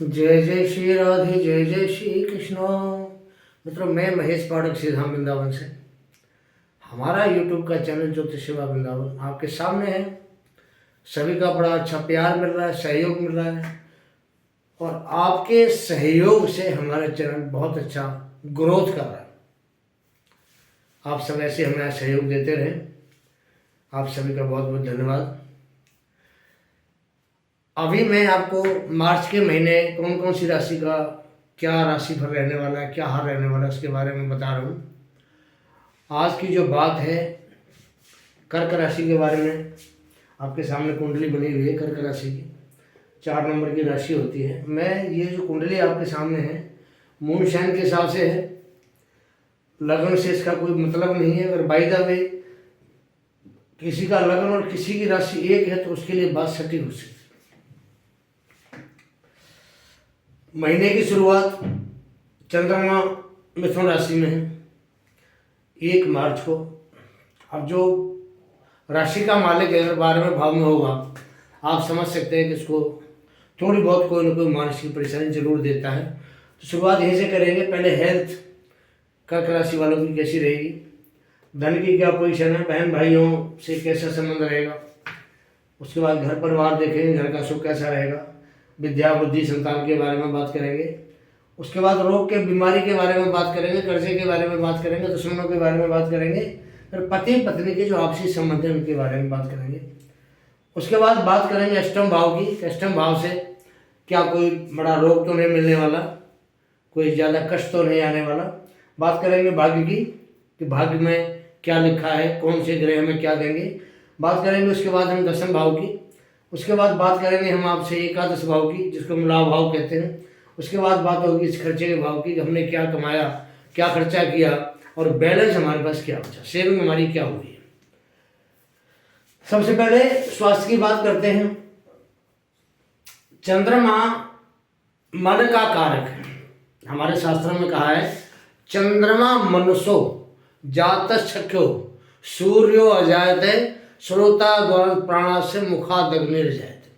जय जय श्री राधे, जय जय श्री कृष्ण। मित्रों, मैं महेश पाठक सीधाम वृंदावन से। हमारा यूट्यूब का चैनल ज्योतिष सेवा वृंदावन आपके सामने है। सभी का बड़ा अच्छा प्यार मिल रहा है, सहयोग मिल रहा है और आपके सहयोग से हमारा चैनल बहुत अच्छा ग्रोथ कर रहा है। आप सब ऐसे हमें सहयोग देते रहें। आप सभी का बहुत बहुत धन्यवाद। अभी मैं आपको मार्च के महीने कौन कौन सी राशि का क्या राशिफल रहने वाला है, क्या हाल रहने वाला है, उसके बारे में बता रहा हूँ। आज की जो बात है कर्क राशि के बारे में, आपके सामने कुंडली बनी हुई है कर्क राशि की। 4 नंबर की राशि होती है। मैं ये जो कुंडली आपके सामने है मून शाइन के हिसाब से है, लगन से इसका कोई मतलब नहीं है। अगर बाई द वे किसी का लगन और किसी की राशि एक है तो उसके लिए बात सटीक हो सकती है। महीने की शुरुआत चंद्रमा मिथुन राशि में है 1 मार्च को। अब जो राशि का मालिक है अगर 12वें भाव में होगा, आप समझ सकते हैं कि इसको थोड़ी बहुत कोई ना कोई मानसिक परेशानी जरूर देता है। तो शुरुआत यहीं से करेंगे। पहले हेल्थ कर्क राशि वालों की कैसी रहेगी, धन की क्या पोजीशन है, बहन भाइयों से कैसा संबंध रहेगा, उसके बाद घर परिवार देखेंगे, घर का सुख कैसा रहेगा, विद्या बुद्धि संतान के बारे में बात करेंगे। उसके बाद रोग के बीमारी के बारे में बात करेंगे, कर्जे के बारे में बात करेंगे, दुश्मनों के बारे में बात करेंगे, फिर पति पत्नी के जो आपसी संबंध है उनके बारे में बात करेंगे। उसके बाद बात करेंगे अष्टम भाव की। अष्टम भाव से क्या कोई बड़ा रोग तो नहीं मिलने वाला, कोई ज़्यादा कष्ट तो नहीं आने वाला। बात करेंगे भाग्य की कि भाग्य में क्या लिखा है, कौन से ग्रह में क्या देंगे, बात करेंगे। उसके बाद हम दशम भाव की। उसके बाद बात करेंगे हम आपसे एकादश भाव की, जिसको मूलाव भाव कहते हैं। उसके बाद बात होगी इस खर्चे के भाव की कि हमने क्या कमाया, क्या खर्चा किया और बैलेंस हमारे पास क्या बचा, सेविंग हमारी क्या हुई है। सबसे पहले स्वास्थ्य की बात करते हैं। चंद्रमा मन का कारक है। हमारे शास्त्रों में कहा है चंद्रमा मनुष्यो जातश्चक्षो सूर्यो अजायते श्रोता द्वार प्राणा से मुखादग्निर जायते।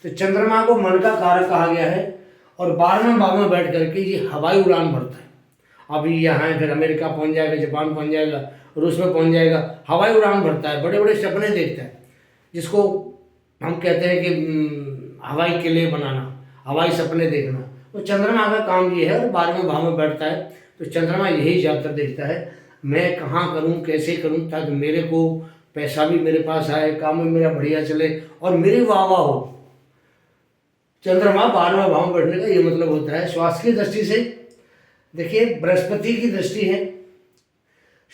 तो चंद्रमा को मन का कारक कहा गया है और 12वें भाव में बैठ करके ये हवाई उड़ान भरता है। अभी यहाँ है, फिर अमेरिका पहुँच जाएगा, जापान पहुँच जाएगा, रूस में पहुँच जाएगा। हवाई उड़ान भरता है, बड़े बड़े सपने देखता है, जिसको हम कहते हैं कि हवाई किले बनाना, हवाई सपने देखना। तो चंद्रमा का काम ये है और 12वें भाव में बैठता है। तो चंद्रमा यही ज़्यादातर देखता है, मैं कहाँ करूँ, कैसे करूँ ताकि मेरे को पैसा भी मेरे पास आए, काम में मेरा बढ़िया चले और मेरी वाह वाह हो। चंद्रमा 12वें भाव में बैठने का ये मतलब होता है। स्वास्थ्य की दृष्टि से देखिए, बृहस्पति की दृष्टि है,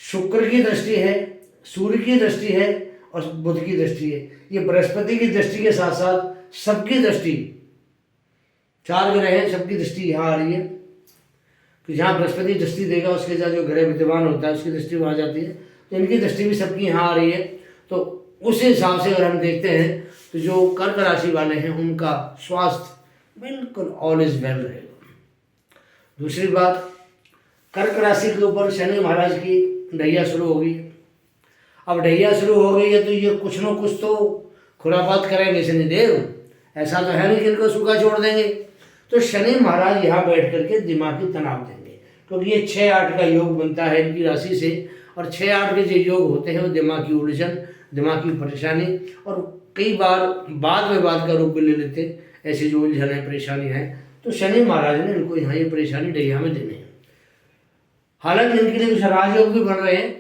शुक्र की दृष्टि है, सूर्य की दृष्टि है और बुध की दृष्टि है। ये बृहस्पति की दृष्टि के साथ साथ सबकी दृष्टि, 4 ग्रह हैं, सबकी दृष्टि यहाँ आ रही है। तो जहाँ बृहस्पति दृष्टि देगा उसके साथ जो ग्रह विद्यमान होता है उसकी दृष्टि वहाँ जाती है। तो इनकी दृष्टि भी सबकी यहाँ आ रही है। तो उस हिसाब से अगर हम देखते हैं तो जो कर्क राशि वाले हैं उनका स्वास्थ्य बिल्कुल ऑल इज वेल रहेगा। दूसरी बात, कर्क राशि के ऊपर शनि महाराज की ढैया शुरू होगी। अब ढैया शुरू हो गई है तो ये कुछ न कुछ तो खुरापात करेंगे शनिदेव। ऐसा तो है नहीं कि इनको सूखा छोड़ देंगे। तो शनि महाराज यहाँ बैठ करके दिमागी तनाव देंगे, क्योंकि ये 6-8 का योग बनता है इनकी राशि से और 6-8 के जो योग होते हैं वो दिमागी उलझन, दिमागी परेशानी और कई बार बाद में बात का रूप भी ले लेते हैं। ऐसी जो उलझन है, परेशानी है, तो शनि महाराज ने इनको यहाँ ये परेशानी ढैया में देनी है। हालांकि इनके लिए कुछ राजयोग भी बन रहे हैं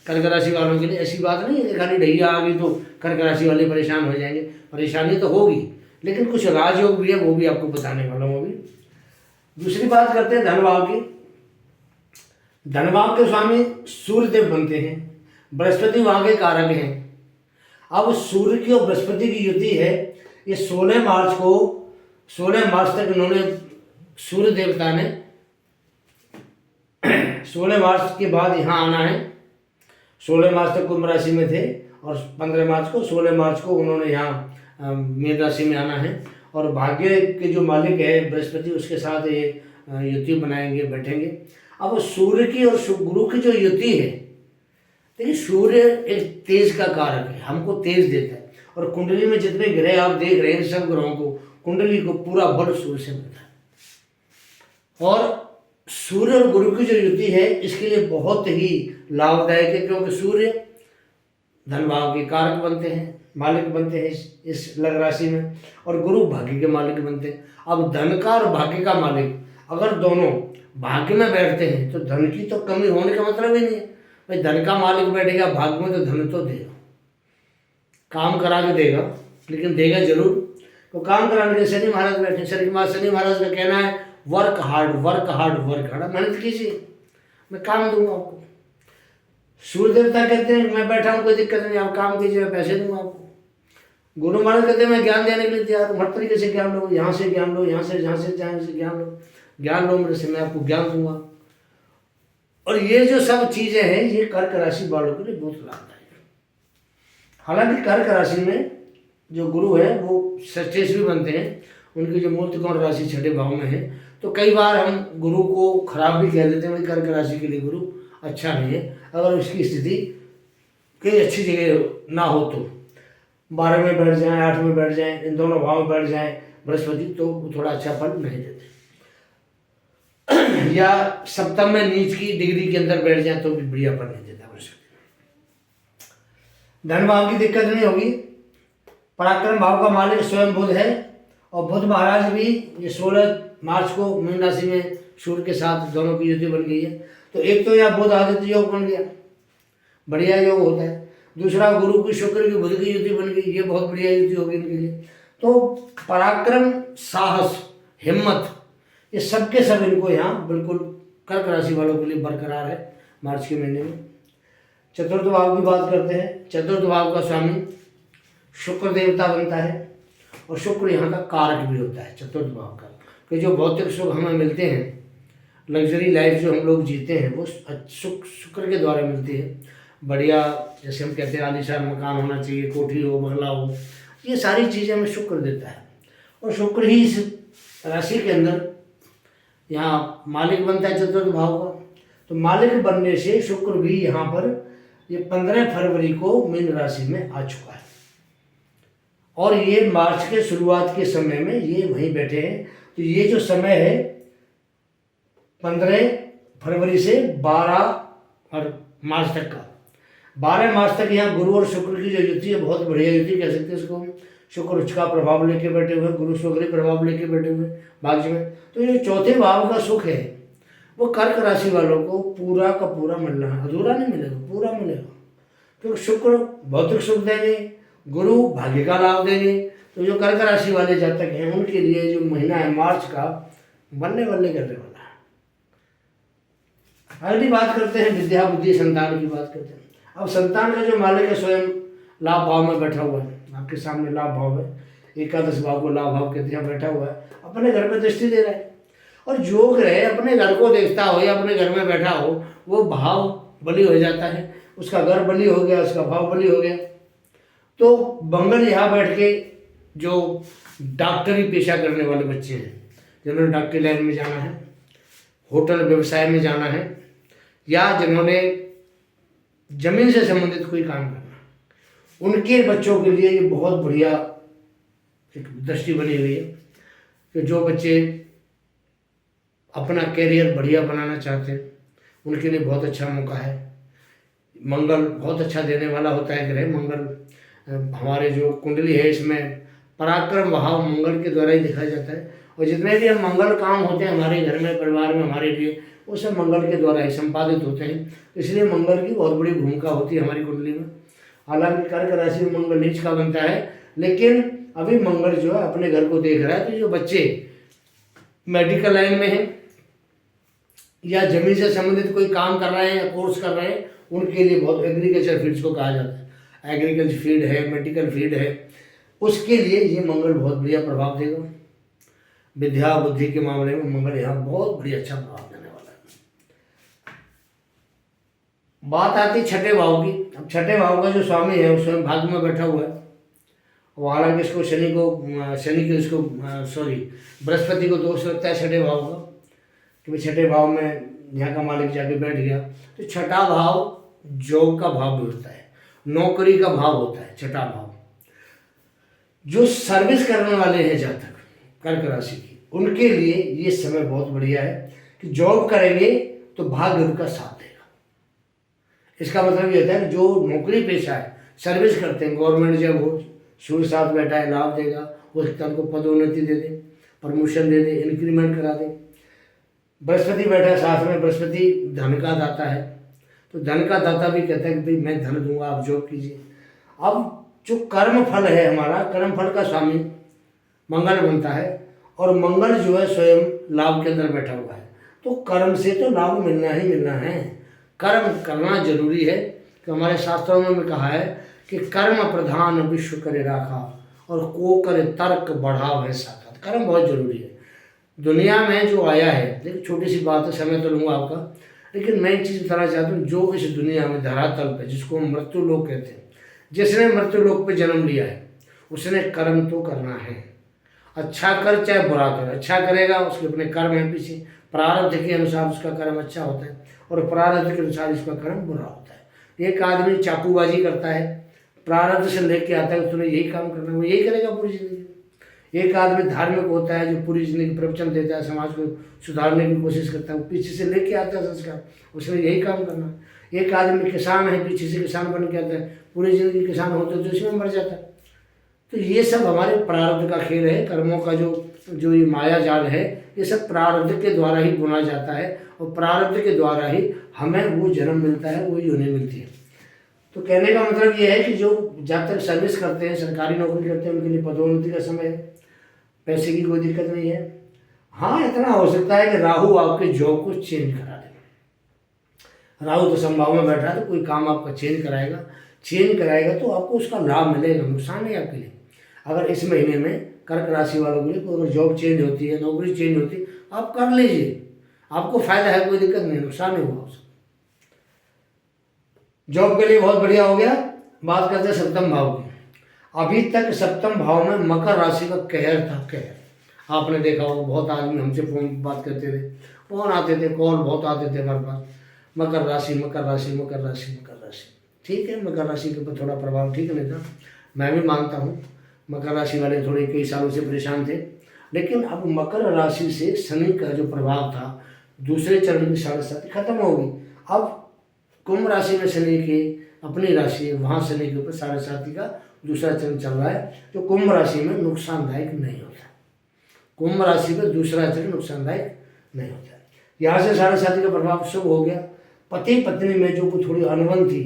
कर्क राशि वालों के लिए। ऐसी बात नहीं है खाली ढैया आ गई तो कर्क राशि वाले परेशान हो जाएंगे, परेशानी तो होगी, लेकिन कुछ राजयोग भी है, वो भी आपको बताने वाला हूँ अभी। दूसरी बात करते हैं धनभाव की। धनभाव के स्वामी सूर्यदेव बनते हैं, बृहस्पति वहाँ के कारक हैं। अब सूर्य की और बृहस्पति की युति है। ये 16 मार्च तक इन्होंने, सूर्य देवता ने 16 मार्च के बाद यहाँ आना है। 16 मार्च तक कुंभ राशि में थे और 16 मार्च को उन्होंने यहाँ मीन राशि में आना है और भाग्य के जो मालिक है बृहस्पति, उसके साथ ये युति बनाएंगे, बैठेंगे। अब सूर्य की और गुरु की जो युति है, देखिए सूर्य एक तेज का कारक है, हमको तेज देता है और कुंडली में जितने ग्रह आप देख रहे हैं सब ग्रहों को, कुंडली को पूरा बल सूर्य से मिलता है। और सूर्य और गुरु की जो युति है इसके लिए बहुत ही लाभदायक है, क्योंकि सूर्य धन भाव के कारक बनते हैं, मालिक बनते हैं इस लग राशि में, और गुरु भाग्य के मालिक बनते हैं। अब धन का और भाग्य का मालिक अगर दोनों भाग्य में बैठते हैं तो धन की तो कमी होने का मतलब ही नहीं है। भाई धन का मालिक बैठेगा भाग्य में तो धन तो देगा, काम करा के देगा, लेकिन देगा जरूर। तो काम कराने के शनि महाराज बैठे, शनि महाराज का कहना है work hard work hard work hard, मेहनत कीजिए मैं काम दूंगा आपको। सूर्य देवता कहते हैं मैं बैठा हूँ कोई दिक्कत नहीं, आप काम कीजिए मैं पैसे दूंगा आपको। गुरु महाराज कहते हैं मैं ज्ञान देने के लिए तैयार हूँ, हर तरीके से ज्ञान लो, यहाँ से ज्ञान लो, यहाँ से जहाँ से ज्ञान लो मेरे से, मैं आपको ज्ञान दूंगा। और ये जो सब चीज़ें हैं ये कर्क राशि वालों के लिए बहुत लाभदायक है। हालांकि कर्क राशि में जो गुरु है वो सचेस भी बनते हैं, उनकी जो मूल त्रिकोण राशि छठे भाव में है, तो कई बार हम गुरु को खराब भी कह देते हैं, कर्क राशि के लिए गुरु अच्छा नहीं है। अगर उसकी स्थिति कई अच्छी जगह ना हो तो 12 में बैठ जाए, 8 में बैठ जाए, इन दोनों भाव में बैठ जाए बृहस्पति, तो थोड़ा अच्छा फल नहीं देते। या सप्तम में नीच की डिग्री के अंदर बैठ जाए तो भी बढ़िया फल नहीं देता बृहस्पति। धन भाव की दिक्कत नहीं होगी। पराक्रम भाव का मालिक स्वयं बुध है, और बुध महाराज भी ये 16 मार्च को मीन राशि में सूर्य के साथ दोनों की युति बन गई है। तो एक तो यह बुध आदित्य योग बन गया, बढ़िया योग होता है। दूसरा गुरु की शुक्र की बुध की युति बन गई, ये बहुत बढ़िया युति होगी इनके लिए। तो पराक्रम, साहस, हिम्मत, ये सब के सब इनको यहाँ बिल्कुल कर्क राशि वालों के लिए बरकरार है मार्च के महीने में। चतुर्थ भाव की बात करते हैं। चतुर्थ भाव का स्वामी शुक्र देवता बनता है, और शुक्र यहाँ का कारक भी होता है चतुर्थ भाव का, कि जो भौतिक सुख हमें मिलते हैं, लग्जरी लाइफ जो हम लोग जीते हैं, वो शुक्र के द्वारा मिलती है। बढ़िया, जैसे हम कहते हैं आलीशान मकान होना चाहिए, कोठी हो, बंगला हो, ये सारी चीज़ें हमें शुक्र देता है। और शुक्र ही इस राशि के अंदर यहाँ मालिक बनता है चतुर्थ भाव का। तो मालिक बनने से शुक्र भी यहाँ पर ये 15 फरवरी को मीन राशि में आ चुका है, और ये मार्च के शुरुआत के समय में ये वहीं बैठे हैं। तो ये जो समय है 15 फरवरी से 12 और मार्च तक का, 12 मार्च तक यहाँ गुरु और शुक्र की जो युति है बहुत बढ़िया युति कह सकते हैं इसको हम। शुक्र उच्च का प्रभाव लेके बैठे हुए, गुरु शुक्र प्रभाव लेके बैठे हुए भाग्य में। तो ये चौथे भाव का सुख है वो कर्क राशि वालों को पूरा का पूरा मिलना है, अधूरा नहीं मिलेगा, पूरा मिलेगा। क्योंकि शुक्र भौतिक सुख देंगे, गुरु भाग्य का लाभ देंगे। तो जो कर्क राशि वाले जातक हैं उनके लिए जो महीना है मार्च का बल्ले बल्ले करने वाला है। अगली बात करते हैं विद्या बुद्धि संतान की बात करते हैं। अब संतान का जो मालिक है स्वयं लाभ भाव में बैठा हुआ है, आपके सामने लाभ भाव है, एकादश भाव को लाभ भाव कहते हैं, बैठा हुआ है, अपने घर में दृष्टि दे रहा है। और जो ग्रह अपने घर को देखता हो या अपने घर में बैठा हो वो भाव बली हो जाता है, उसका घर बली हो गया, उसका भाव बली हो गया। तो मंगल यहाँ बैठ के जो डॉक्टरी पेशा करने वाले बच्चे हैं, जिन्होंने डॉक्टरी लाइन में जाना है, होटल व्यवसाय में जाना है, या जिन्होंने जमीन से संबंधित कोई काम करना, उनके बच्चों के लिए ये बहुत बढ़िया एक दृष्टि बनी हुई है कि जो बच्चे अपना कैरियर बढ़िया बनाना चाहते हैं उनके लिए बहुत अच्छा मौका है। मंगल बहुत अच्छा देने वाला होता है ग्रह। मंगल हमारे जो कुंडली है इसमें पराक्रम भाव मंगल के द्वारा ही दिखाया जाता है, और जितने भी हम मंगल काम होते हैं हमारे घर में, परिवार में, हमारे लिए, वो सब मंगल के द्वारा ही संपादित होते हैं। इसलिए मंगल की बहुत बड़ी भूमिका होती है हमारी कुंडली में। हालांकि कर्क राशि में मंगल नीच का बनता है, लेकिन अभी मंगल जो है अपने घर को देख रहा है। तो जो बच्चे मेडिकल लाइन में हैं या जमीन से संबंधित कोई काम कर रहे हैं या कोर्स कर रहे हैं, उनके लिए बहुत, एग्रीकल्चर फील्ड्स को कहा जाता है, एग्रीकल्चर फील्ड है, मेडिकल फील्ड है, उसके लिए ये मंगल बहुत बढ़िया प्रभाव देगा। विद्या बुद्धि के मामले में मंगल यहाँ बहुत बढ़िया अच्छा प्रभाव देने वाला है। बात आती छठे भाव की। अब छठे भाव का जो स्वामी है वो स्वयं भाग्य में बैठा हुआ है, और हालांकि इसको बृहस्पति को दोष लगता है छठे भाव का, कि छठे भाव में यहाँ का मालिक जाके बैठ गया। तो छठा भाव जॉब का भाव भी होता है, नौकरी का भाव होता है छठा भाव। जो सर्विस करने वाले हैं जातक कर्क राशि की, उनके लिए ये समय बहुत बढ़िया है कि जॉब करेंगे तो भाग्य उनका साथ देगा। इसका मतलब ये होता है कि जो नौकरी पेशा है, सर्विस करते हैं, गवर्नमेंट जब हो, सूर्य साथ बैठा है, लाभ देगा, हो सकता है उनको पदोन्नति दे दे, प्रमोशन दे दे, इंक्रीमेंट करा दे। बृहस्पति बैठा है साथ में, बृहस्पति धन का दाता है, तो धन का दाता भी कहता है कि भाई मैं धन दूंगा, आप जॉब कीजिए। अब जो कर्म फल है हमारा, कर्म फल का स्वामी मंगल बनता है, और मंगल जो है स्वयं लाभ के अंदर बैठा हुआ है, तो कर्म से तो लाभ मिलना ही मिलना है। कर्म करना जरूरी है, कि हमारे शास्त्रों में कहा है कि कर्म प्रधान विश्व करे राखा, और को करे तर्क बढ़ाव है साखा। कर्म बहुत जरूरी है। दुनिया में जो आया है, देखिए छोटी सी बात है, समय तो लूँगा आपका, लेकिन मैं एक चीज़ बताना चाहता हूँ। जो इस दुनिया में धरातल पे, जिसको हम मृत्यु लोक कहते हैं, जिसने मृत्यु लोक पे जन्म लिया है, उसने कर्म तो करना है। अच्छा कर चाहे बुरा कर, अच्छा करेगा उसके अपने कर्म है पीछे, प्रारब्ध के अनुसार उसका कर्म अच्छा होता है, और प्रारब्ध के अनुसार इसका कर्म बुरा होता है। एक आदमी चाकूबाजी करता है, प्रारब्ध से लेके आता है उसने यही काम करना, वो यही करेगा पूरी जिंदगी। एक आदमी धार्मिक होता है, जो पूरी जिंदगी प्रवचन देता है, समाज को सुधारने की कोशिश करता है, वो पीछे से लेके आता है संस्कार, उसने यही काम करना। एक आदमी किसान है, पीछे से किसान बन के आता है, पूरी जिंदगी किसान होते तो इसमें मर जाता है। तो ये सब हमारे प्रारब्ध का खेल है। कर्मों का जो ये माया जाल है, ये सब प्रारब्ध के द्वारा ही बुना जाता है, और प्रारब्ध के द्वारा ही हमें वो जन्म मिलता है, वो योनि मिलती है। तो कहने का मतलब ये है कि जो जब तक सर्विस करते हैं, सरकारी नौकरी करते हैं, उनके लिए पदोन्नति का समय है, पैसे की कोई दिक्कत नहीं है। हाँ, इतना हो सकता है कि राहु आपके जॉब को चेंज करा दे। राहु तो संभाव में बैठा है, तो कोई काम आपका चेंज कराएगा तो आपको उसका लाभ मिलेगा, नुकसान नहीं आपके लिए। अगर इस महीने में कर्क राशि वालों के लिए कोई अगर जॉब चेंज होती है, नौकरी चेंज होती है, आप कर लीजिए, आपको फायदा है, कोई दिक्कत नहीं, नुकसान नहीं हुआ उसका। जॉब के लिए बहुत बढ़िया हो गया। बात करते हैं सप्तम भाव की। अभी तक सप्तम भाव में मकर राशि का कहर था, कहर। आपने देखा होगा, बहुत आदमी हमसे फोन बात करते थे, फोन आते थे, कॉल बहुत आते थे हमारे पास, मकर राशि मकर राशि मकर राशि मकर राशि। ठीक है, मकर राशि के ऊपर थोड़ा प्रभाव ठीक नहीं था, मैं भी मानता हूँ। मकर राशि वाले थोड़े कई सालों से परेशान थे, लेकिन अब मकर राशि से शनि का जो प्रभाव था, दूसरे चरण की 7.5 खत्म हो गई। अब कुंभ राशि में शनि की अपनी राशि है, वहाँ शनि के ऊपर 7.5 का दूसरा चरण चल रहा है, जो कुंभ राशि में नुकसानदायक नहीं होता। कुंभ राशि में दूसरा चरण नुकसानदायक नहीं होता। यहाँ से 7.5 का प्रभाव शुभ हो गया। पति पत्नी में जो कुछ थोड़ी अनबन थी,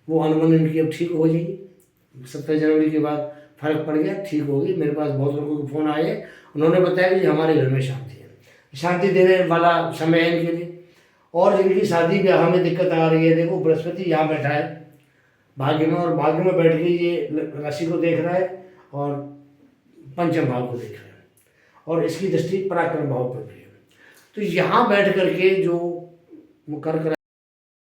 वो अनबन इनकी अब ठीक हो जाएगी। 27 जनवरी के बाद फर्क पड़ गया, ठीक होगी। मेरे पास बहुत लोगों के फ़ोन आए, उन्होंने बताया कि हमारे घर में शांति है, शांति देने वाला समय है इनके लिए। और जिनकी शादी ब्याह में दिक्कत आ रही है, देखो बृहस्पति यहाँ बैठा है भाग्य में, और भाग्य में बैठ के ये राशि को देख रहा है और पंचम भाव को देख रहा है, और इसकी दृष्टि पराक्रम भाव पर भी है। तो यहाँ बैठ करके जो कर्क